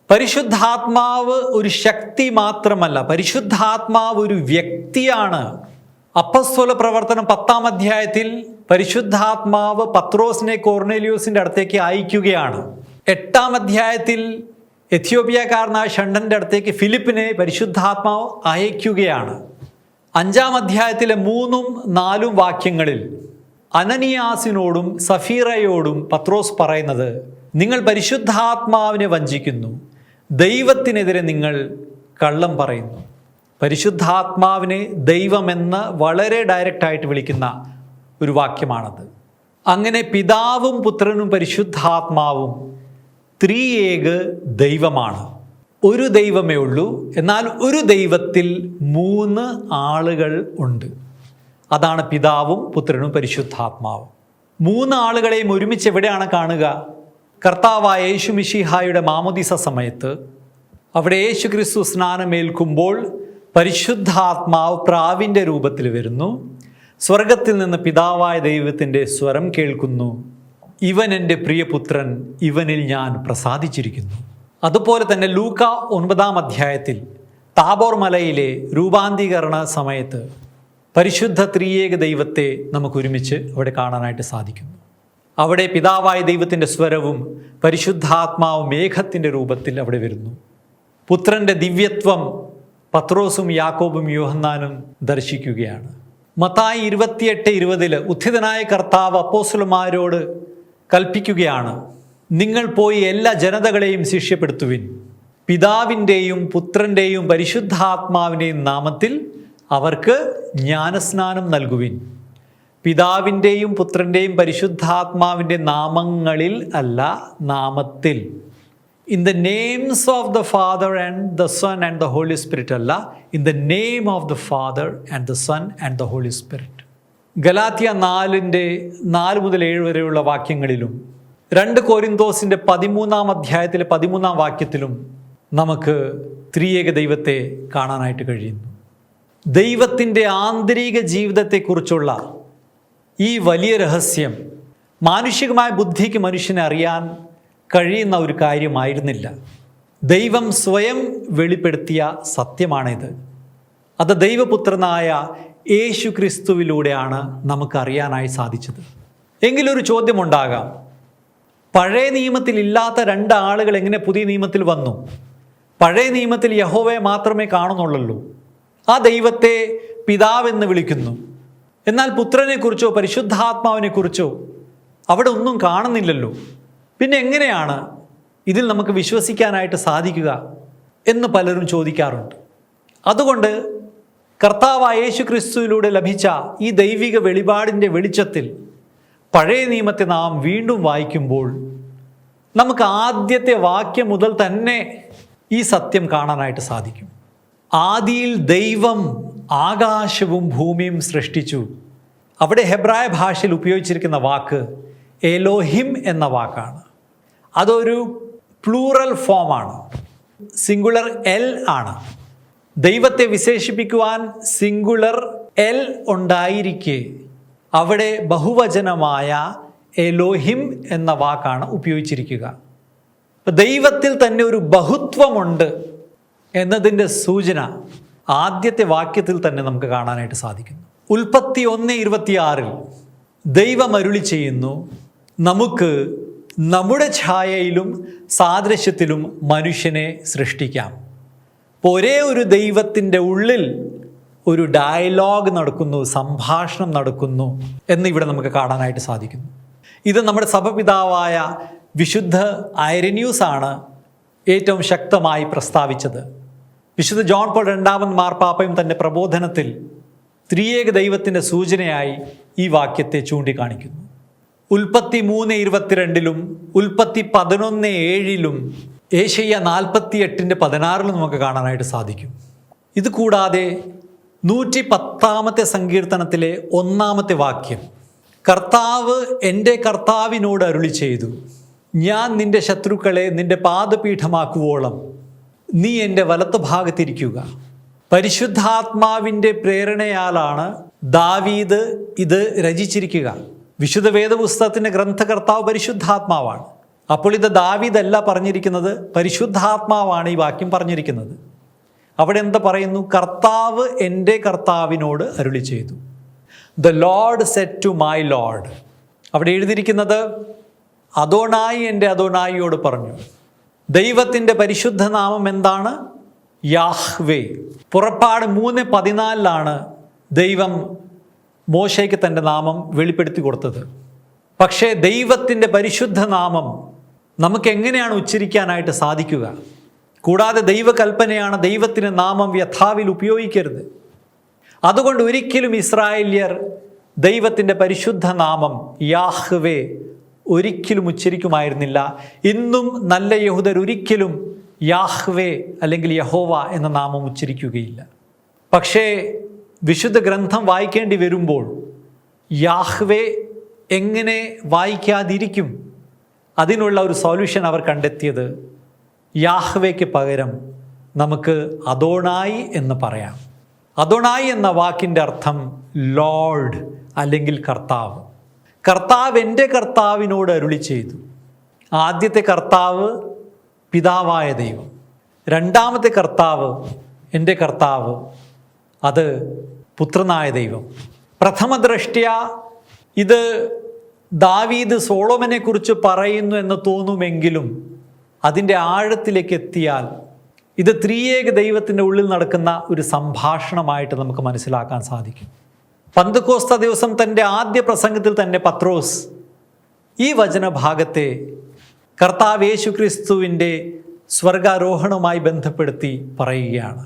പരിശുദ്ധാത്മാവ് ഒരു ശക്തി മാത്രമല്ല, പരിശുദ്ധാത്മാവ് ഒരു വ്യക്തിയാണ്. അപ്പസ്തോല പ്രവർത്തനം 10-ാം അധ്യായത്തിൽ പരിശുദ്ധാത്മാവ് പത്രോസിനെ കൊർന്നേലിയോസിൻ്റെ അടുത്തേക്ക് അയക്കുകയാണ്. 8-ാം അധ്യായത്തിൽ എത്യോപ്യക്കാരനായ ഷണ്ടൻ്റെ അടുത്തേക്ക് ഫിലിപ്പിനെ പരിശുദ്ധാത്മാവ് അയക്കുകയാണ്. 5-ാം അധ്യായത്തിലെ 3-4 വാക്യങ്ങളിൽ അനനിയാസിനോടും സഫീറയോടും പത്രോസ് പറയുന്നത്, നിങ്ങൾ പരിശുദ്ധാത്മാവിനെ വഞ്ചിക്കുന്നു, ദൈവത്തിനെതിരെ നിങ്ങൾ കള്ളം പറയുന്നു. പരിശുദ്ധാത്മാവിനെ ദൈവമെന്ന് വളരെ ഡയറക്റ്റായിട്ട് വിളിക്കുന്ന ഒരു വാക്യമാണത്. അങ്ങനെ പിതാവും പുത്രനും പരിശുദ്ധാത്മാവും ത്രിയേക ദൈവമാണ്. ഒരു ദൈവമേ ഉള്ളൂ, എന്നാൽ ഒരു ദൈവത്തിൽ 3 ആളുകൾ ഉണ്ട്. അതാണ് പിതാവും പുത്രനും പരിശുദ്ധാത്മാവും. 3 ആളുകളെയും ഒരുമിച്ച് എവിടെയാണ് കാണുക? കർത്താവായ യേശു മിശിഹായുടെ മാമോദീസ സമയത്ത് അവിടെ യേശു ക്രിസ്തു സ്നാനമേൽക്കുമ്പോൾ പരിശുദ്ധാത്മാവ് പ്രാവിൻ്റെ രൂപത്തിൽ വരുന്നു. സ്വർഗത്തിൽ നിന്ന് പിതാവായ ദൈവത്തിൻ്റെ സ്വരം കേൾക്കുന്നു, ഇവൻ എൻ്റെ പ്രിയപുത്രൻ, ഇവനിൽ ഞാൻ പ്രസാദിച്ചിരിക്കുന്നു. അതുപോലെ തന്നെ ലൂക്ക 9-ാം അധ്യായത്തിൽ താബോർ മലയിലെ രൂപാന്തീകരണ സമയത്ത് പരിശുദ്ധ ത്രിയേക ദൈവത്തെ നമുക്ക് ഒരുമിച്ച് അവിടെ കാണാനായിട്ട് സാധിക്കുന്നു. അവിടെ പിതാവായ ദൈവത്തിൻ്റെ സ്വരവും പരിശുദ്ധാത്മാവും മേഘത്തിൻ്റെ രൂപത്തിൽ അവിടെ വരുന്നു. പുത്രൻ്റെ ദിവ്യത്വം പത്രോസും യാക്കോബും യോഹന്നാനും ദർശിക്കുകയാണ്. മത്തായി 28:20 ഉത്ഥിതനായ കർത്താവ് അപ്പോസ്തലന്മാരോട് കൽപ്പിക്കുകയാണ്, നിങ്ങൾ പോയി എല്ലാ ജനതകളെയും ശിഷ്യപ്പെടുത്തുവിൻ, പിതാവിൻ്റെയും പുത്രൻ്റെയും പരിശുദ്ധാത്മാവിൻ്റെയും നാമത്തിൽ അവർക്ക് ജ്ഞാനസ്നാനം നൽകുവിൻ, പിതാവിൻ്റെയും പുത്രൻ്റെയും പരിശുദ്ധാത്മാവിൻ്റെ നാമങ്ങളിൽ അല്ല, നാമത്തിൽ. In the names of the Father and the Son and the Holy Spirit അല്ല, in the name of the Father and the Son and the Holy Spirit. ഗലാത്യ 4:4-7 വരെയുള്ള വാക്യങ്ങളിലും 2 കൊരിന്തോസിൻ്റെ 13-ാം അധ്യായത്തിലെ 13-ാം വാക്യത്തിലും നമുക്ക് ത്രിയേക ദൈവത്തെ കാണാനായിട്ട് കഴിയുന്നു. ദൈവത്തിൻ്റെ ആന്തരിക ജീവിതത്തെക്കുറിച്ചുള്ള ഈ വലിയ രഹസ്യം മാനുഷികമായ ബുദ്ധിക്ക് മനുഷ്യനെ അറിയാൻ കഴിയുന്ന ഒരു കാര്യമായിരുന്നില്ല. ദൈവം സ്വയം വെളിപ്പെടുത്തിയ സത്യമാണിത്. അത് ദൈവപുത്രനായ യേശു ക്രിസ്തുവിലൂടെയാണ് നമുക്കറിയാനായി സാധിച്ചത്. എങ്കിലൊരു ചോദ്യമുണ്ടാകാം, പഴയ നിയമത്തിൽ ഇല്ലാത്ത 2 ആളുകൾ എങ്ങനെ പുതിയ നിയമത്തിൽ വന്നു? പഴയ നിയമത്തിൽ യഹോവയെ മാത്രമേ കാണുന്നുള്ളൂ. ആ ദൈവത്തെ പിതാവെന്ന് വിളിക്കുന്നു. എന്നാൽ പുത്രനെക്കുറിച്ചോ പരിശുദ്ധാത്മാവിനെക്കുറിച്ചോ അവിടെ ഒന്നും കാണുന്നില്ലല്ലോ. പിന്നെ എങ്ങനെയാണ് ഇതിൽ നമുക്ക് വിശ്വസിക്കാനായിട്ട് സാധിക്കുക എന്ന് പലരും ചോദിക്കാറുണ്ട്. അതുകൊണ്ട് കർത്താവായ യേശു ക്രിസ്തുവിലൂടെ ലഭിച്ച ഈ ദൈവിക വെളിപാടിൻ്റെ വെളിച്ചത്തിൽ പഴയ നിയമത്തെ നാം വീണ്ടും വായിക്കുമ്പോൾ നമുക്ക് ആദ്യത്തെ വാക്യം മുതൽ തന്നെ ഈ സത്യം കാണാനായിട്ട് സാധിക്കും. ആദിയിൽ ദൈവം ആകാശവും ഭൂമിയും സൃഷ്ടിച്ചു. അവിടെ ഹെബ്രായ ഭാഷയിൽ ഉപയോഗിച്ചിരിക്കുന്ന വാക്ക് എലോഹിം എന്ന വാക്കാണ്. അതൊരു പ്ലൂറൽ ഫോമാണ്, സിംഗുലർ എൽ ആണ്. ദൈവത്തെ വിശേഷിപ്പിക്കുവാൻ സിംഗുലർ എൽ ഉണ്ടായിരിക്കെ അവിടെ ബഹുവചനമായ എലോഹിം എന്ന വാക്കാണ് ഉപയോഗിച്ചിരിക്കുക. ദൈവത്തിൽ തന്നെ ഒരു ബഹുത്വമുണ്ട് എന്നതിൻ്റെ സൂചന ആദ്യത്തെ വാക്യത്തിൽ തന്നെ നമുക്ക് കാണാനായിട്ട് സാധിക്കുന്നു. ഉൽപ്പത്തി 1:26 ദൈവം അരുളി ചെയ്യുന്നു, നമുക്ക് നമ്മുടെ ഛായയിലും സാദൃശ്യത്തിലും മനുഷ്യനെ സൃഷ്ടിക്കാം. ഒരേ ഒരു ദൈവത്തിൻ്റെ ഉള്ളിൽ ഒരു ഡയലോഗ് നടക്കുന്നു, സംഭാഷണം നടക്കുന്നു എന്നിവിടെ നമുക്ക് കാണാനായിട്ട് സാധിക്കുന്നു. ഇത് നമ്മുടെ സഭപിതാവായ വിശുദ്ധ ഐരന്യൂസ് ആണ് ഏറ്റവും ശക്തമായി പ്രസ്താവിച്ചത്. വിശുദ്ധ ജോൺ പോൾ 2 മാർപ്പാപ്പയും തൻ്റെ പ്രബോധനത്തിൽ ത്രിയേക ദൈവത്തിൻ്റെ സൂചനയായി ഈ വാക്യത്തെ ചൂണ്ടിക്കാണിക്കുന്നു. ഉൽപ്പത്തി 3:22 ഉൽപ്പത്തി 11:7 ഏശയ്യ 48:16 നമുക്ക് കാണാനായിട്ട് സാധിക്കും. ഇത് കൂടാതെ 110-ാമത്തെ സങ്കീർത്തനത്തിലെ 1-ാമത്തെ വാക്യം, കർത്താവ് എൻ്റെ കർത്താവിനോട് അരുളി ചെയ്തു, ഞാൻ നിന്റെ ശത്രുക്കളെ നിന്റെ പാദപീഠമാക്കുവോളം നീ എൻ്റെ വലത്ത് ഭാഗത്തിരിക്കുക. പരിശുദ്ധാത്മാവിൻ്റെ പ്രേരണയാലാണ് ദാവീദ് ഇത് രചിച്ചിരിക്കുക. വിശുദ്ധ വേദപുസ്തകത്തിൻ്റെ ഗ്രന്ഥകർത്താവ് പരിശുദ്ധാത്മാവാണ്. അപ്പോൾ ഇത് ദാവീദല്ല പറഞ്ഞിരിക്കുന്നത്, പരിശുദ്ധാത്മാവാണ് ഈ വാക്യം പറഞ്ഞിരിക്കുന്നത്. അവിടെ എന്താ പറയുന്നു? കർത്താവ് എൻ്റെ കർത്താവിനോട് അരുളി ചെയ്തു. The lord said to my lord. അവിടെ എഴുതിയിരിക്കുന്നത് അദോനായി എൻ്റെ അദോനായിയോട് പറഞ്ഞു. ദൈവത്തിൻ്റെ പരിശുദ്ധ നാമം എന്താണ്? യാഹ്വേ. പുറപ്പാട് 3:14 ദൈവം മോശയ്ക്ക് തൻ്റെ നാമം വെളിപ്പെടുത്തി കൊടുത്തത്. പക്ഷേ ദൈവത്തിൻ്റെ പരിശുദ്ധ നാമം നമുക്ക് എങ്ങനെയാണ് ഉച്ചരിക്കാനായിട്ട് സാധിക്കുക? കൂടാതെ ദൈവകൽപ്പനയാണ് ദൈവത്തിൻ്റെ നാമം വ്യഥാവിൽ ഉപയോഗിക്കരുത്. അതുകൊണ്ട് ഒരിക്കലും ഇസ്രായേല്യർ ദൈവത്തിൻ്റെ പരിശുദ്ധ നാമം യാഹ്വേ ഒരിക്കലും ഉച്ചരിക്കുമായിരുന്നില്ല. ഇന്നും നല്ല യഹൂദർ ഒരിക്കലും യാഹ്വേ അല്ലെങ്കിൽ യഹോവ എന്ന നാമം ഉച്ചരിക്കുകയില്ല. പക്ഷേ വിശുദ്ധ ഗ്രന്ഥം വായിക്കേണ്ടി വരുമ്പോൾ യാഹ്വേ എങ്ങനെ വായിക്കാതിരിക്കും? അതിനുള്ള ഒരു സൊല്യൂഷൻ അവർ കണ്ടെത്തിയത് യാഹ്വേക്ക് പകരം നമുക്ക് അദോണായി എന്ന് പറയാം. അദോണായി എന്ന വാക്കിൻ്റെ അർത്ഥം ലോർഡ് അല്ലെങ്കിൽ കർത്താവ്. കർത്താവ് എൻ്റെ കർത്താവിനോട് അരുളി ചെയ്തു. ആദ്യത്തെ കർത്താവ് പിതാവായ ദൈവം, രണ്ടാമത്തെ കർത്താവ് എൻ്റെ കർത്താവ് അത് പുത്രനായ ദൈവം. പ്രഥമ ദൃഷ്ട്യാ ഇത് ദാവീദ് സോളോമനെ കുറിച്ച് പറയുന്നു എന്ന് തോന്നുമെങ്കിലും അതിൻ്റെ ആഴത്തിലേക്ക് എത്തിയാൽ ഇത് ത്രിയേക ദൈവത്തിൻ്റെ ഉള്ളിൽ നടക്കുന്ന ഒരു സംഭാഷണമായിട്ട് നമുക്ക് മനസ്സിലാക്കാൻ സാധിക്കും. പന്തക്കോസ്ത ദിവസം തൻ്റെ ആദ്യ പ്രസംഗത്തിൽ തന്നെ പത്രോസ് ഈ വചനഭാഗത്തെ കർത്താവ് യേശു ക്രിസ്തുവിൻ്റെ സ്വർഗാരോഹണവുമായി ബന്ധപ്പെടുത്തി പറയുകയാണ്.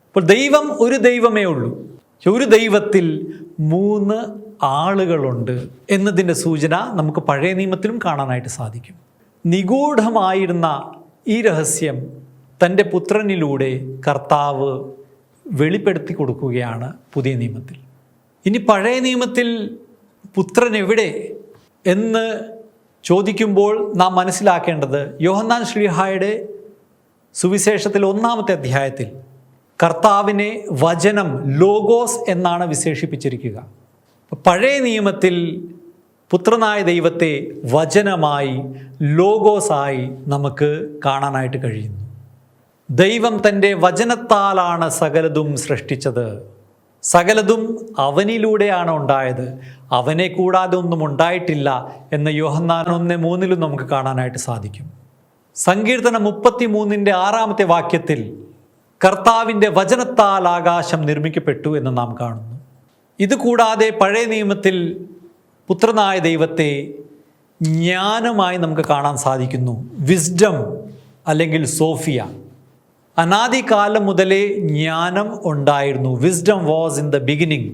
അപ്പോൾ ദൈവം ഒരു ദൈവമേ ഉള്ളൂ. ഒരു ദൈവത്തിൽ 3 ആളുകളുണ്ട് എന്നതിൻ്റെ സൂചന നമുക്ക് പഴയ നിയമത്തിലും കാണാനായിട്ട് സാധിക്കും. നിഗൂഢമായിരുന്ന ഈ രഹസ്യം തൻ്റെ പുത്രനിലൂടെ കർത്താവ് വെളിപ്പെടുത്തി കൊടുക്കുകയാണ് പുതിയ നിയമത്തിൽ. ഇനി പഴയ നിയമത്തിൽ പുത്രൻ എവിടെ എന്ന് ചോദിക്കുമ്പോൾ നാം മനസ്സിലാക്കേണ്ടത് യോഹന്നാൻ ശ്ലീഹായുടെ സുവിശേഷത്തിൽ 1-ാമത്തെ അധ്യായത്തിൽ കർത്താവിനെ വചനം ലോഗോസ് എന്നാണ് വിശേഷിപ്പിച്ചിരിക്കുക. പഴയ നിയമത്തിൽ പുത്രനായ ദൈവത്തെ വചനമായി ലോഗോസായി നമുക്ക് കാണാനായിട്ട് കഴിയുന്നു. ദൈവം തൻ്റെ വചനത്താലാണ് സകലതും സൃഷ്ടിച്ചത്. സകലതും അവനിലൂടെയാണ് ഉണ്ടായത്, അവനെ കൂടാതെ ഒന്നും ഉണ്ടായിട്ടില്ല എന്ന് യോഹന്നാൻ 1:3 നമുക്ക് കാണാനായിട്ട് സാധിക്കും. സങ്കീർത്തനം 33-ന്റെ 6-ാമത്തെ വാക്യത്തിൽ കർത്താവിൻ്റെ വചനത്താൽ ആകാശം നിർമ്മിക്കപ്പെട്ടു എന്ന് നാം കാണുന്നു. ഇതുകൂടാതെ പഴയ നിയമത്തിൽ പുത്രനായ ദൈവത്തെ ജ്ഞാനമായി നമുക്ക് കാണാൻ സാധിക്കുന്നു. വിസ്ഡം അല്ലെങ്കിൽ സോഫിയ. അനാദികാലം മുതലേ ജ്ഞാനം ഉണ്ടായിരുന്നു. Wisdom was in the beginning.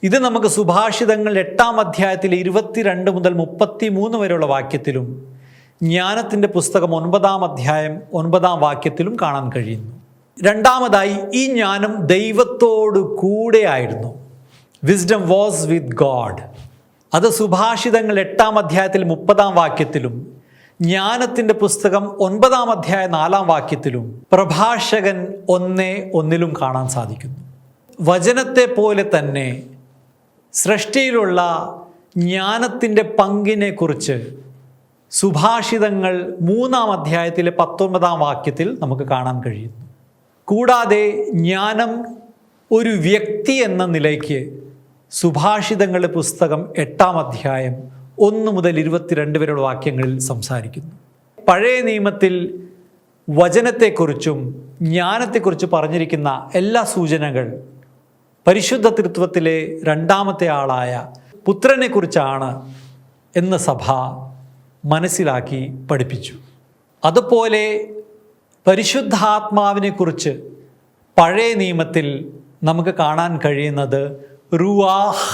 ഇത് നമുക്ക് സുഭാഷിതങ്ങൾ 8-ാം അധ്യായത്തിൽ 22 മുതൽ 33 വരെയുള്ള വാക്യത്തിലും ജ്ഞാനത്തിൻ്റെ പുസ്തകം 9-ാം അധ്യായം 9-ാം വാക്യത്തിലും കാണാൻ കഴിയുന്നു. രണ്ടാമതായി, ഈ ജ്ഞാനം ദൈവത്തോടു കൂടെ ആയിരുന്നു. Wisdom was with God. അത് സുഭാഷിതങ്ങൾ 8-ാം അധ്യായത്തിൽ 30-ാം വാക്യത്തിലും ജ്ഞാനത്തിൻ്റെ പുസ്തകം 9-ാം അധ്യായം 4-ാം വാക്യത്തിലും പ്രഭാഷകൻ 1:1 കാണാൻ സാധിക്കുന്നു. വചനത്തെ പോലെ തന്നെ സൃഷ്ടിയിലുള്ള ജ്ഞാനത്തിൻ്റെ പങ്കിനെക്കുറിച്ച് സുഭാഷിതങ്ങൾ 3-ാം അധ്യായത്തിലെ 19-ാം വാക്യത്തിൽ നമുക്ക് കാണാൻ കഴിയുന്നു. കൂടാതെ ജ്ഞാനം ഒരു വ്യക്തി എന്ന നിലയ്ക്ക് സുഭാഷിതങ്ങളുടെ പുസ്തകം 8-ാം അധ്യായം 1 മുതൽ 22 വരെയുള്ള വാക്യങ്ങളിൽ സംസാരിക്കുന്നു. പഴയ നിയമത്തിൽ വചനത്തെക്കുറിച്ചും ജ്ഞാനത്തെക്കുറിച്ച് പറഞ്ഞിരിക്കുന്ന എല്ലാ സൂചനകൾ പരിശുദ്ധ തൃത്വത്തിലെ 2-ാമത്തെ ആളായ പുത്രനെക്കുറിച്ചാണ് എന്ന് സഭ മനസ്സിലാക്കി പഠിപ്പിച്ചു. അതുപോലെ പരിശുദ്ധാത്മാവിനെക്കുറിച്ച് പഴയ നിയമത്തിൽ നമുക്ക് കാണാൻ കഴിയുന്നത് റുവാഹ്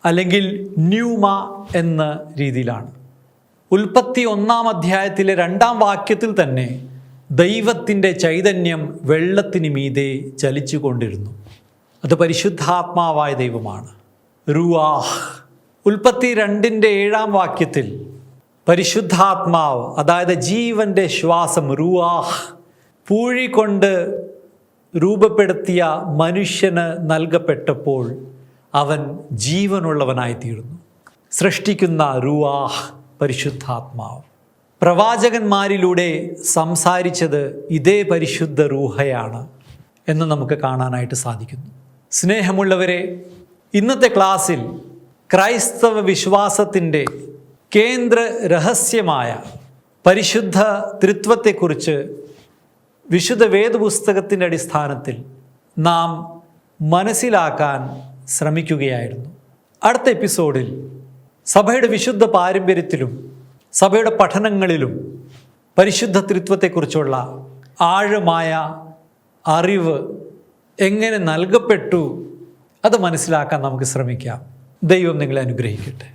അല്ലെങ്കിൽ ന്യൂമ എന്ന രീതിയിലാണ്. ഉൽപ്പത്തി 1-ാം അധ്യായത്തിലെ 2-ാം വാക്യത്തിൽ തന്നെ ദൈവത്തിൻ്റെ ചൈതന്യം വെള്ളത്തിന് മീതെ ചലിച്ചു കൊണ്ടിരുന്നു. അത് പരിശുദ്ധാത്മാവായ ദൈവമാണ്, റുവാഹ്. ഉൽപ്പത്തി 2-ന്റെ 7-ാം വാക്യത്തിൽ പരിശുദ്ധാത്മാവ്, അതായത് ജീവൻ്റെ ശ്വാസം, റുവാഹ്, പൂഴി കൊണ്ട് രൂപപ്പെടുത്തിയ മനുഷ്യന് നൽകപ്പെട്ടപ്പോൾ അവൻ ജീവനുള്ളവനായിത്തീർന്നു. സൃഷ്ടിക്കുന്ന റുവാഹ് പരിശുദ്ധാത്മാവ്. പ്രവാചകന്മാരിലൂടെ സംസാരിച്ചത് ഇതേ പരിശുദ്ധ റൂഹയാണ് എന്ന് നമുക്ക് കാണാനായിട്ട് സാധിക്കുന്നു. സ്നേഹമുള്ളവരെ, ഇന്നത്തെ ക്ലാസ്സിൽ ക്രൈസ്തവ വിശ്വാസത്തിൻ്റെ കേന്ദ്ര രഹസ്യമായ പരിശുദ്ധ ത്രിത്വത്തെക്കുറിച്ച് വിശുദ്ധ വേദപുസ്തകത്തിൻ്റെ അടിസ്ഥാനത്തിൽ നാം മനസ്സിലാക്കാൻ ശ്രമിക്കുകയായിരുന്നു. അടുത്ത എപ്പിസോഡിൽ സഭയുടെ വിശുദ്ധ പാരമ്പര്യത്തിലും സഭയുടെ പഠനങ്ങളിലും പരിശുദ്ധ ത്രിത്വത്തെക്കുറിച്ചുള്ള ആഴമായ അറിവ് എങ്ങനെ നൽകപ്പെട്ടു അത് മനസ്സിലാക്കാൻ നമുക്ക് ശ്രമിക്കാം. ദൈവം നിങ്ങളെ അനുഗ്രഹിക്കട്ടെ.